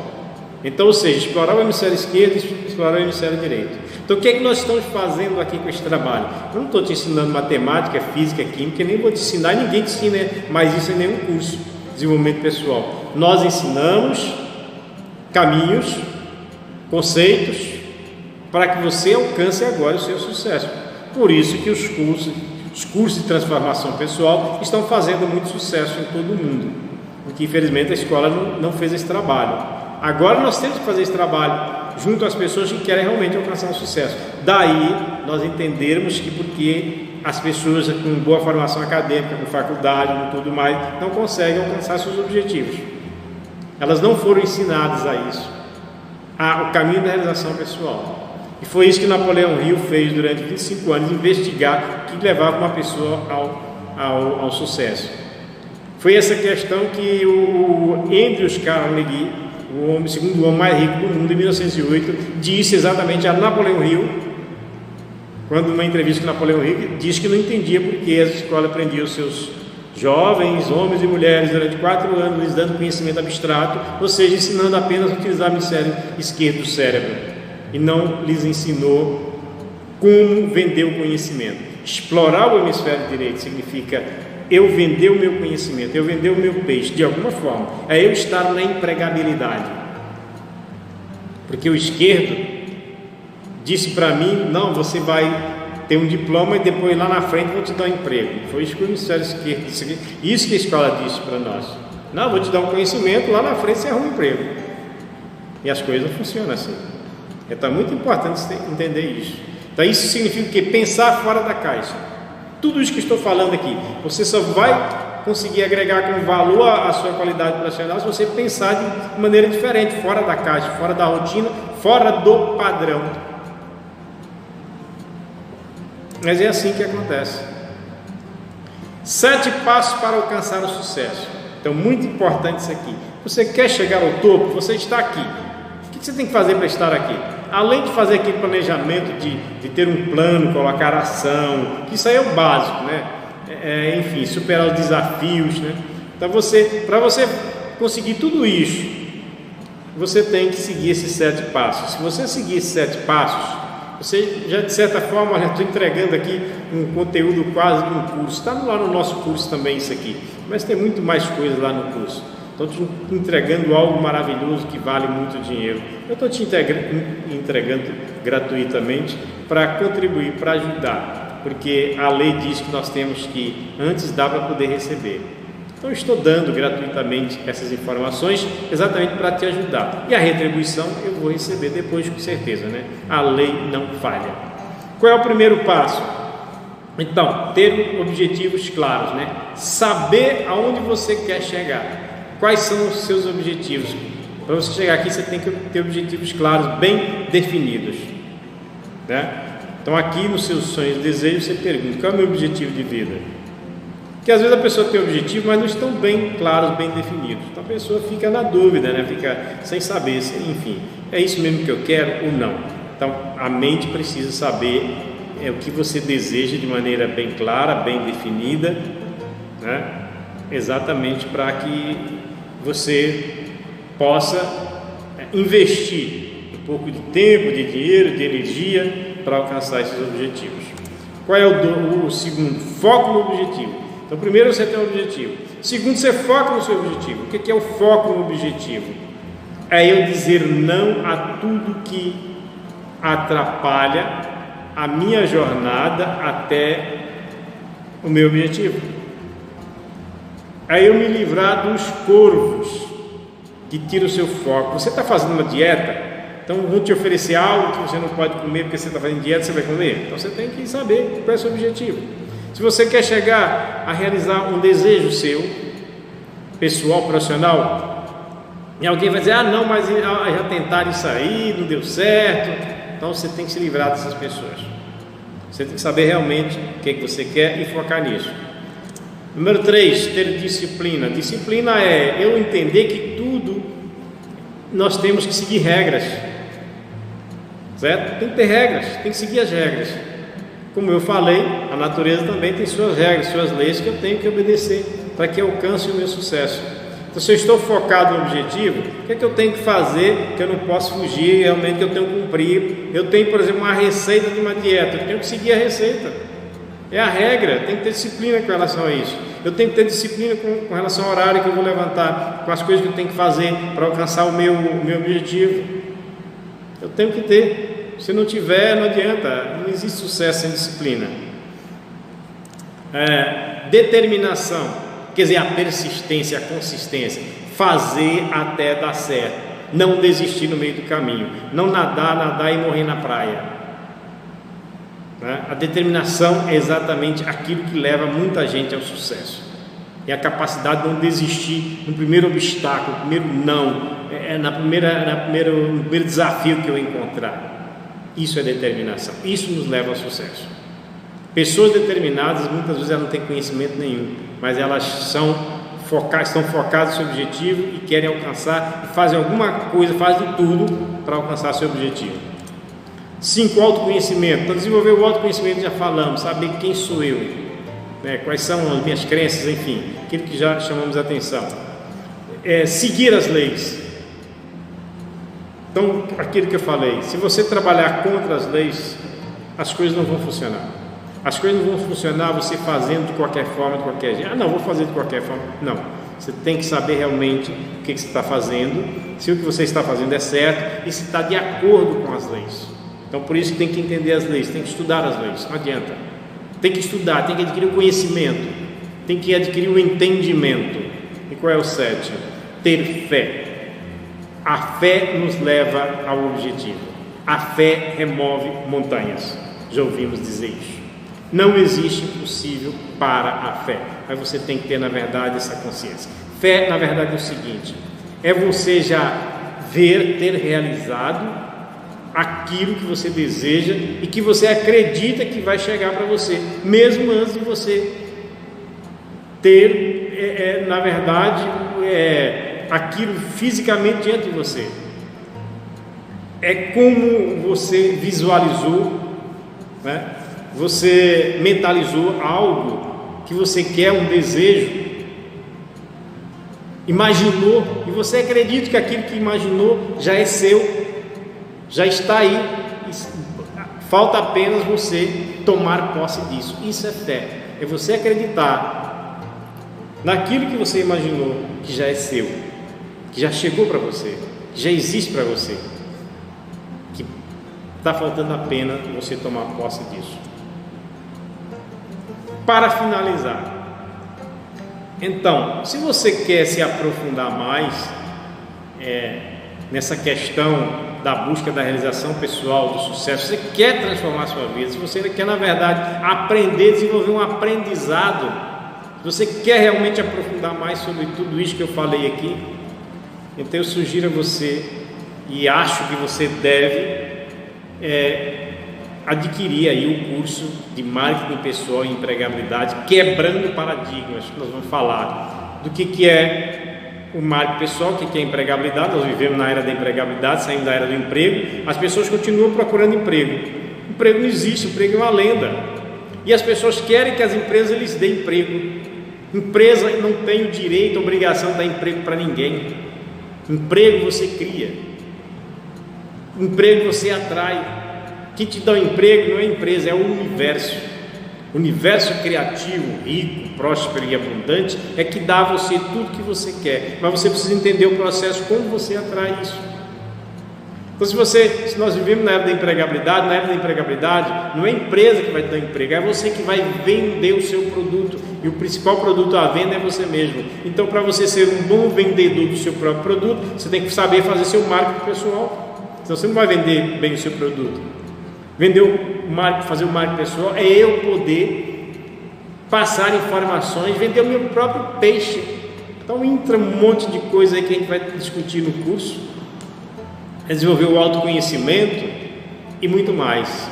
Speaker 2: Então, ou seja, explorar o hemisfério esquerdo e explorar o hemisfério direito. Então, o que é que nós estamos fazendo aqui com esse trabalho? Eu não estou te ensinando matemática, física, química, nem vou te ensinar, ninguém te ensina mais isso em nenhum curso de desenvolvimento pessoal. Nós ensinamos caminhos, conceitos, para que você alcance agora o seu sucesso. Por isso que os cursos de transformação pessoal estão fazendo muito sucesso em todo o mundo, porque infelizmente a escola não fez esse trabalho. Agora nós temos que fazer esse trabalho junto às pessoas que querem realmente alcançar um sucesso. Daí nós entendermos que porque as pessoas com boa formação acadêmica, com faculdade, com tudo mais, não conseguem alcançar seus objetivos. Elas não foram ensinadas a isso, o caminho da realização pessoal. E foi isso que Napoleão Hill fez durante 25 anos, investigar o que levava uma pessoa ao sucesso. Foi essa questão que o Andrew Carnegie, o segundo homem mais rico do mundo, em 1908, disse exatamente a Napoleão Hill, quando numa entrevista com Napoleão Hill, disse que não entendia porque a escola prendia os seus jovens, homens e mulheres, durante 4 anos, lhes dando conhecimento abstrato, ou seja, ensinando apenas a utilizar o hemisfério esquerdo do cérebro, e não lhes ensinou como vender o conhecimento. Explorar o hemisfério direito significa eu vender o meu conhecimento, eu vender o meu peixe, de alguma forma, é eu estar na empregabilidade. Porque o esquerdo disse para mim, não, você vai ter um diploma e depois lá na frente vou te dar um emprego. Foi isso que o hemisfério esquerdo disse, isso que a escola disse para nós. Não, vou te dar um conhecimento, lá na frente você arruma um emprego. E as coisas funcionam assim. Então é muito importante você entender isso. Então isso significa o quê? Pensar fora da caixa. Tudo isso que estou falando aqui, você só vai conseguir agregar com valor a sua qualidade profissional se você pensar de maneira diferente, fora da caixa, fora da rotina, fora do padrão. Mas é assim que acontece. 7 passos para alcançar o sucesso. Então, muito importante isso aqui. Você quer chegar ao topo? Você está aqui. O que você tem que fazer para estar aqui? Além de fazer aquele planejamento de ter um plano, colocar ação, que isso aí é o básico, né? Enfim, superar os desafios, né? Então, para você conseguir tudo isso, você tem que seguir esses 7 passos. Se você seguir esses 7 passos, você já de certa forma, olha, estou entregando aqui um conteúdo quase de um curso. Está lá no nosso curso também isso aqui, mas tem muito mais coisa lá no curso. Estou te entregando algo maravilhoso que vale muito dinheiro. Eu estou te entregando gratuitamente para contribuir, para ajudar, porque a lei diz que nós temos que antes dar para poder receber. Então, estou dando gratuitamente essas informações exatamente para te ajudar. E a retribuição eu vou receber depois, com certeza, né? A lei não falha. Qual é o primeiro passo? Então, ter objetivos claros, né? Saber aonde você quer chegar. Quais são os seus objetivos? Para você chegar aqui, você tem que ter objetivos claros, bem definidos, né? Então, aqui nos seus sonhos e desejos, você pergunta: qual é o meu objetivo de vida? Porque às vezes a pessoa tem objetivo, mas não estão bem claros, bem definidos. Então a pessoa fica na dúvida, né? Fica sem saber, enfim, é isso mesmo que eu quero ou não. Então a mente precisa saber o que você deseja de maneira bem clara, bem definida, né? Exatamente para que você possa investir um pouco de tempo, de dinheiro, de energia para alcançar esses objetivos. Qual é o segundo? Foco no objetivo. Então, primeiro você tem um objetivo. Segundo, você foca no seu objetivo. O que é o foco no objetivo? É eu dizer não a tudo que atrapalha a minha jornada até o meu objetivo. É eu me livrar dos corvos que tiram o seu foco. Você está fazendo uma dieta, então vão te oferecer algo que você não pode comer porque você está fazendo dieta, você vai comer. Então você tem que saber qual é o seu objetivo. Se você quer chegar a realizar um desejo seu, pessoal, profissional, e alguém vai dizer, ah não, mas já tentaram isso aí, não deu certo. Então você tem que se livrar dessas pessoas. Você tem que saber realmente o que você quer e focar nisso. Número 3, ter disciplina. Disciplina é eu entender que tudo nós temos que seguir regras, certo? Tem que ter regras, tem que seguir as regras. Como eu falei, a natureza também tem suas regras, suas leis que eu tenho que obedecer para que eu alcance o meu sucesso. Então, se eu estou focado no objetivo, o que é que eu tenho que fazer que eu não posso fugir, realmente que eu tenho que cumprir? Eu tenho, por exemplo, uma receita de uma dieta, eu tenho que seguir a receita. É a regra, tem que ter disciplina com relação a isso. Eu tenho que ter disciplina com relação ao horário que eu vou levantar, com as coisas que eu tenho que fazer para alcançar o meu objetivo. Eu tenho que ter. Se não tiver, não adianta. Não existe sucesso sem disciplina. Determinação. Quer dizer, a persistência, a consistência, fazer até dar certo, não desistir no meio do caminho, não nadar e morrer na praia, né? A determinação é exatamente aquilo que leva muita gente ao sucesso, é a capacidade de não desistir no primeiro obstáculo, no primeiro não, no primeiro desafio que eu encontrar. Isso é determinação, isso nos leva ao sucesso. Pessoas determinadas, muitas vezes elas não têm conhecimento nenhum, mas elas estão focadas no seu objetivo e querem alcançar, e fazem alguma coisa, fazem de tudo para alcançar seu objetivo. 5, autoconhecimento. Para desenvolver o autoconhecimento já falamos, saber quem sou eu, né? Quais são as minhas crenças, enfim, aquilo que já chamamos a atenção. Seguir as leis. Então, aquilo que eu falei, se você trabalhar contra as leis, as coisas não vão funcionar. As coisas não vão funcionar você fazendo de qualquer forma, de qualquer jeito. Ah, não, vou fazer de qualquer forma. Não, você tem que saber realmente o que você está fazendo, se o que você está fazendo é certo e se está de acordo com as leis. Então, por isso que tem que entender as leis, tem que estudar as leis, não adianta. Tem que estudar, tem que adquirir o conhecimento, tem que adquirir o entendimento. E qual é o 7? Ter fé. A fé nos leva ao objetivo. A fé remove montanhas. Já ouvimos dizer isso. Não existe impossível para a fé, mas você tem que ter, na verdade, essa consciência. Fé, na verdade, é o seguinte: é você já ter realizado aquilo que você deseja e que você acredita que vai chegar para você, mesmo antes de você ter, na verdade, aquilo fisicamente diante de você. É como você visualizou, né? Você mentalizou algo que você quer, um desejo, imaginou, e você acredita que aquilo que imaginou já é seu, já está aí, falta apenas você tomar posse disso. Isso é fé, é você acreditar naquilo que você imaginou que já é seu, que já chegou para você, que já existe para você, que está faltando apenas você tomar posse disso. Para finalizar, então, se você quer se aprofundar mais nessa questão da busca da realização pessoal, do sucesso, se você quer transformar a sua vida, se você quer, na verdade, aprender, desenvolver um aprendizado, se você quer realmente aprofundar mais sobre tudo isso que eu falei aqui, então eu sugiro a você, e acho que você deve adquirir aí o curso de marketing pessoal e empregabilidade, quebrando paradigmas, que nós vamos falar do que é o marketing pessoal, o que é empregabilidade. Nós vivemos na era da empregabilidade, saímos da era do emprego, as pessoas continuam procurando emprego. Emprego não existe, emprego é uma lenda, e as pessoas querem que as empresas lhes deem emprego. Empresa não tem o direito, a obrigação de dar emprego para ninguém. Emprego você cria, emprego você atrai. Que te dá um emprego não é empresa, é o universo. O universo criativo, rico, próspero e abundante é que dá a você tudo que você quer, mas você precisa entender o processo, como você atrai isso. Então, se nós vivemos na era da empregabilidade, não é a empresa que vai te dar emprego, é você que vai vender o seu produto, e o principal produto à venda é você mesmo. Então, para você ser um bom vendedor do seu próprio produto, você tem que saber fazer seu marketing pessoal, senão você não vai vender bem o seu produto. Fazer o marketing pessoal é eu poder passar informações, vender o meu próprio peixe, Então entra um monte de coisa aí que a gente vai discutir no curso, desenvolver o autoconhecimento e muito mais.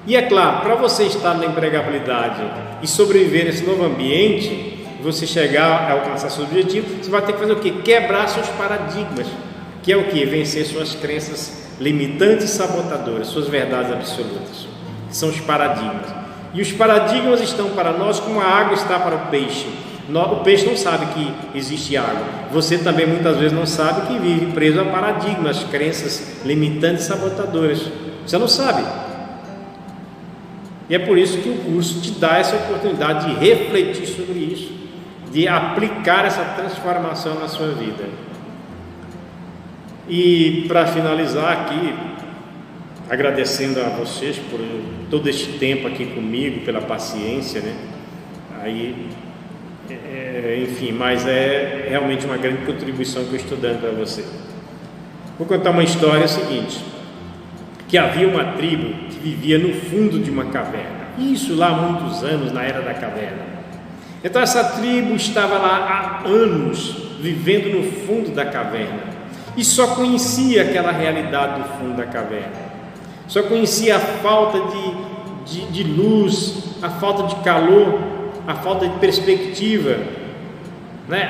Speaker 2: E é claro, para você estar na empregabilidade e sobreviver nesse novo ambiente, você chegar a alcançar seu objetivo, você vai ter que fazer o quê? Quebrar seus paradigmas, que é o quê? Vencer suas crenças limitantes e sabotadoras, suas verdades absolutas, que são os paradigmas. E os paradigmas estão para nós como a água está para o peixe. O peixe não sabe que existe água. Você também muitas vezes não sabe que vive preso a paradigmas, crenças limitantes e sabotadoras. Você não sabe. E é por isso que o curso te dá essa oportunidade de refletir sobre isso, de aplicar essa transformação na sua vida. E para finalizar aqui, agradecendo a vocês por todo este tempo aqui comigo, pela paciência, né? Aí, enfim, mas é realmente uma grande contribuição que eu estou dando para você. Vou contar uma história seguinte, que havia uma tribo que vivia no fundo de uma caverna, isso lá há muitos anos, na Era da Caverna. Então essa tribo estava lá há anos, vivendo no fundo da caverna, e só conhecia aquela realidade do fundo da caverna, só conhecia a falta de luz, a falta de calor, a falta de perspectiva, né?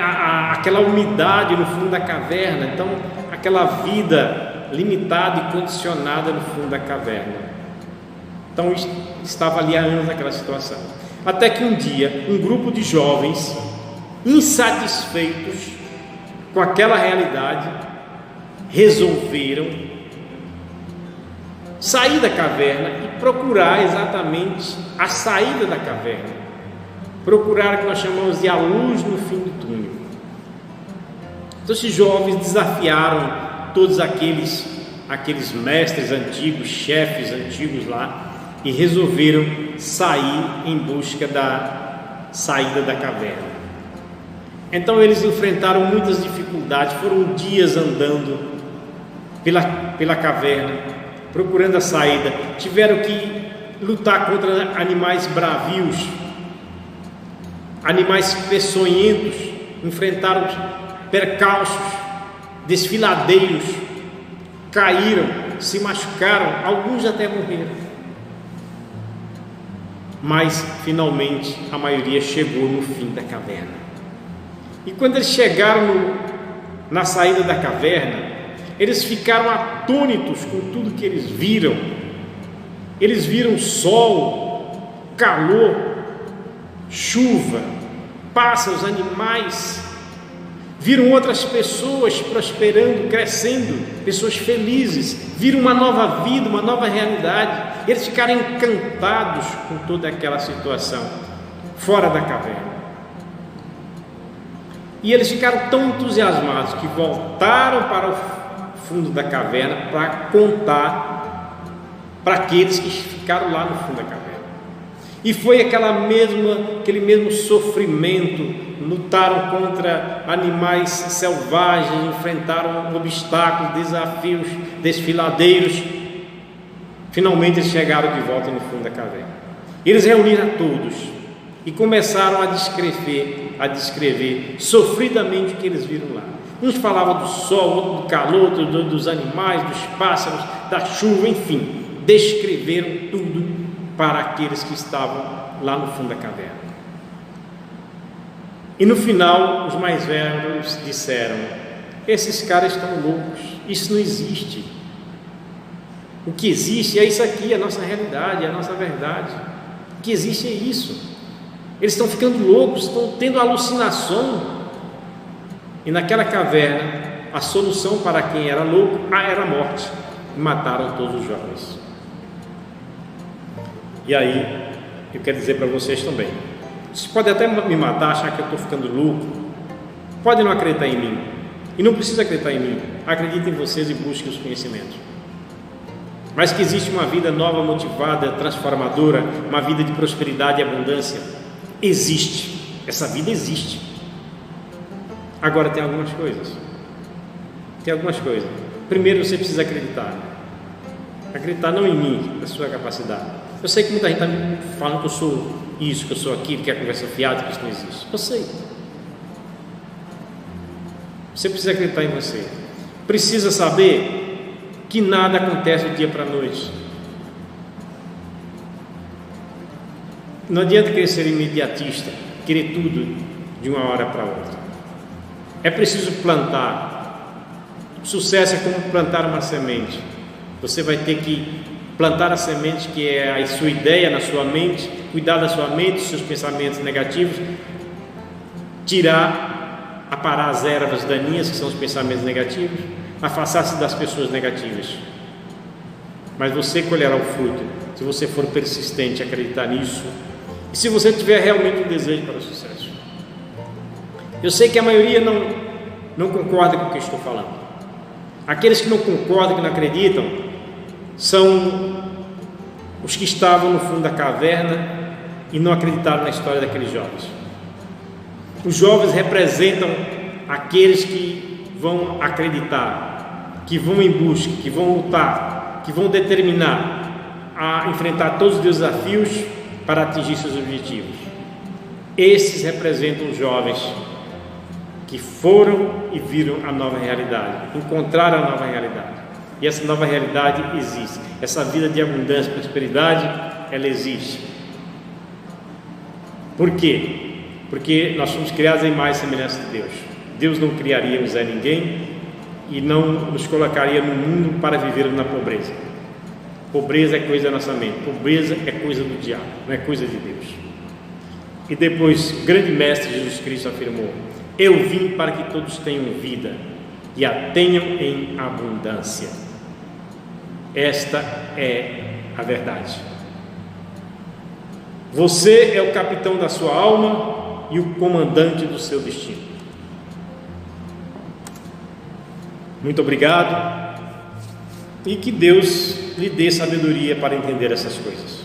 Speaker 2: Aquela umidade no fundo da caverna, então aquela vida limitada e condicionada no fundo da caverna. Então estava ali há anos naquela situação, até que um dia um grupo de jovens insatisfeitos com aquela realidade resolveram sair da caverna e procurar exatamente a saída da caverna, procurar o que nós chamamos de a luz no fim do túnel. Então esses jovens desafiaram todos aqueles mestres antigos, chefes antigos lá, e resolveram sair em busca da saída da caverna. Então eles enfrentaram muitas dificuldades, foram dias andando pela caverna, procurando a saída, tiveram que lutar contra animais bravios, animais peçonhentos, enfrentaram percalços, desfiladeiros, caíram, se machucaram, alguns até morreram. Mas finalmente a maioria chegou no fim da caverna. E quando eles chegaram na saída da caverna, eles ficaram atônitos com tudo que eles viram. Eles viram sol, calor, chuva, pássaros, animais. Viram outras pessoas prosperando, crescendo, pessoas felizes. Viram uma nova vida, uma nova realidade. Eles ficaram encantados com toda aquela situação fora da caverna. E eles ficaram tão entusiasmados que voltaram para o fundo da caverna para contar para aqueles que ficaram lá no fundo da caverna. E foi aquele mesmo sofrimento. Lutaram contra animais selvagens, enfrentaram obstáculos, desafios, desfiladeiros. Finalmente eles chegaram de volta no fundo da caverna. Eles reuniram a todos e começaram a descrever sofridamente o que eles viram lá. Uns falavam do sol, outros do calor, dos animais, dos pássaros, da chuva, enfim, descreveram tudo para aqueles que estavam lá no fundo da caverna. E no final, os mais velhos disseram: esses caras estão loucos, isso não existe. O que existe é isso aqui, a nossa realidade, a nossa verdade. O que existe é isso. Eles estão ficando loucos, estão tendo alucinação. E naquela caverna, a solução para quem era louco era a morte. E mataram todos os jovens. E aí, eu quero dizer para vocês também: vocês podem até me matar, achar que eu estou ficando louco, podem não acreditar em mim, e não precisa acreditar em mim, acreditem em vocês e busquem os conhecimentos. Mas que existe uma vida nova, motivada, transformadora, uma vida de prosperidade e abundância, existe, essa vida existe. Agora tem algumas coisas, primeiro você precisa acreditar não em mim, na sua capacidade. Eu sei que muita gente está me falando que eu sou isso, que eu sou aquilo, que é a conversa fiada, que isso não existe. Eu sei. Você precisa acreditar em você. Precisa saber que nada acontece do dia para a noite. Não adianta querer ser imediatista, querer tudo de uma hora para outra. É preciso plantar. Sucesso é como plantar uma semente. Você vai ter que plantar a semente que é a sua ideia na sua mente, cuidar da sua mente, dos seus pensamentos negativos, aparar as ervas daninhas, que são os pensamentos negativos, afastar-se das pessoas negativas. Mas você colherá o fruto, se você for persistente em acreditar nisso, e se você tiver realmente um desejo para o sucesso. Eu sei que a maioria não concorda com o que eu estou falando. Aqueles que não concordam, que não acreditam, são os que estavam no fundo da caverna e não acreditaram na história daqueles jovens. Os jovens representam aqueles que vão acreditar, que vão em busca, que vão lutar, que vão determinar a enfrentar todos os desafios para atingir seus objetivos. Esses representam os jovens que foram e viram a nova realidade, encontraram a nova realidade. E essa nova realidade existe. Essa vida de abundância e prosperidade, ela existe. Por quê? Porque nós fomos criados em imagem e semelhança de Deus. Deus não criaria o Zé Ninguém e não nos colocaria no mundo para viver na pobreza. Pobreza é coisa da nossa mente, pobreza é coisa do diabo, não é coisa de Deus. E depois, o grande mestre Jesus Cristo afirmou: eu vim para que todos tenham vida e a tenham em abundância. Esta é a verdade. Você é o capitão da sua alma e o comandante do seu destino. Muito obrigado e que Deus lhe dê sabedoria para entender essas coisas.